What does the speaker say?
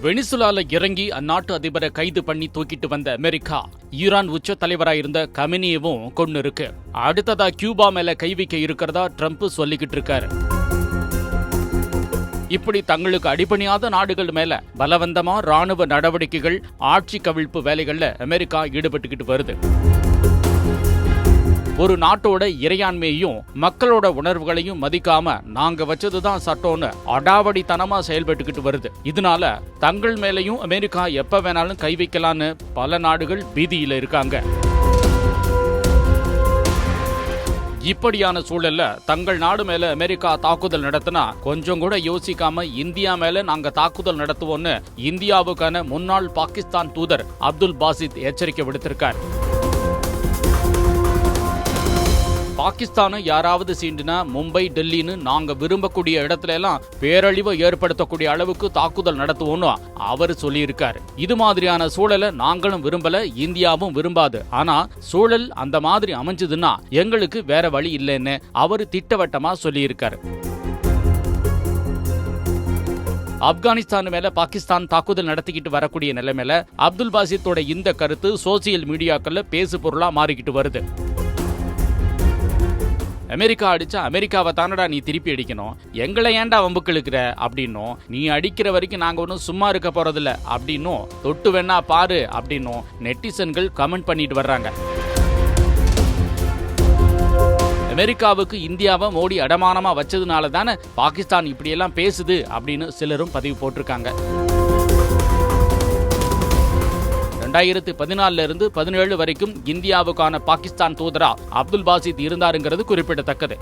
வெனிசுலால இறங்கி அந்நாட்டு அதிபரை கைது பண்ணி தூக்கிட்டு வந்த அமெரிக்கா ஈரான் உச்ச தலைவராயிருந்த கமெனியவும் கொண்டு இருக்கு. அடுத்ததா கியூபா மேல கை வைக்க இருக்கிறதா ட்ரம்ப் சொல்லிக்கிட்டு இருக்காரு. இப்படி தங்களுக்கு அடிபணியாத நாடுகள் மேல பலவந்தமா ராணுவ நடவடிக்கைகள், ஆட்சி கவிழ்ப்பு வேலைகள்ல அமெரிக்கா ஈடுபட்டுக்கிட்டு வருது. ஒரு நாட்டோட இறையாண்மையையும் மக்களோட உணர்வுகளையும் மதிக்காம நாங்க வச்சதுதான் சட்டம்னு அடாவடித்தனமா செயல்பட்டுக்கிட்டு வருது. இதனால தங்கள் மேலையும் அமெரிக்கா எப்ப வேணாலும் கை வைக்கலான்னு பல நாடுகள் பீதியில இருக்காங்க. இப்படியான சூழல்ல தங்கள் நாடு மேல அமெரிக்கா தாக்குதல் நடத்தினா கொஞ்சம் கூட யோசிக்காம இந்தியா மேல நாங்க தாக்குதல் நடத்துவோம்னு இந்தியாவுக்கான முன்னாள் பாகிஸ்தான் தூதர் அப்துல் பாசித் எச்சரிக்கை விடுத்திருக்கார். பாகிஸ்தானை யாராவது சீண்டினா மும்பை, டெல்லின்னு நாங்க விரும்பக்கூடிய இடத்துல எல்லாம் பேரழிவை ஏற்படுத்தக்கூடிய அளவுக்கு தாக்குதல் நடத்துவோம்னு அவர் சொல்லியிருக்காரு. இது மாதிரியான சூழலை நாங்களும் விரும்பல, இந்தியாவும் விரும்பாது. ஆனா சூழல் அந்த மாதிரி அமைஞ்சதுன்னா எங்களுக்கு வேற வழி இல்லைன்னு அவர் திட்டவட்டமா சொல்லியிருக்காரு. ஆப்கானிஸ்தான் மேல பாகிஸ்தான் தாக்குதல் நடத்திக்கிட்டு வரக்கூடிய நிலைமையில அப்துல் பாசித்தோட இந்த கருத்து சோசியல் மீடியாக்கள்ல பேசு பொருளா மாறிக்கிட்டு வருது. அமெரிக்கா அடிச்சா அமெரிக்காவை தானடா நீ திருப்பி அடிக்கணும், எங்களை ஏன்டா வம்புக்கு இழுக்கிற அப்படின்னும், நீ அடிக்கிற வரைக்கும் நாங்க ஒன்றும் சும்மா இருக்க போறதில்ல அப்படின்னும், தொட்டு வேணா பாரு அப்படின்னும் நெட்டிசன்கள் கமெண்ட் பண்ணிட்டு வர்றாங்க. அமெரிக்காவுக்கு இந்தியாவை மோடி அடமானமா வச்சதுனால தானே பாகிஸ்தான் இப்படியெல்லாம் பேசுது அப்படின்னு சிலரும் பதிவு போட்டிருக்காங்க. 2014 இருந்து 17 வரைக்கும் இந்தியாவுக்கான பாகிஸ்தான் தூதரா அப்துல் பாசித் இருந்தாருங்கிறது குறிப்பிடத்தக்கது.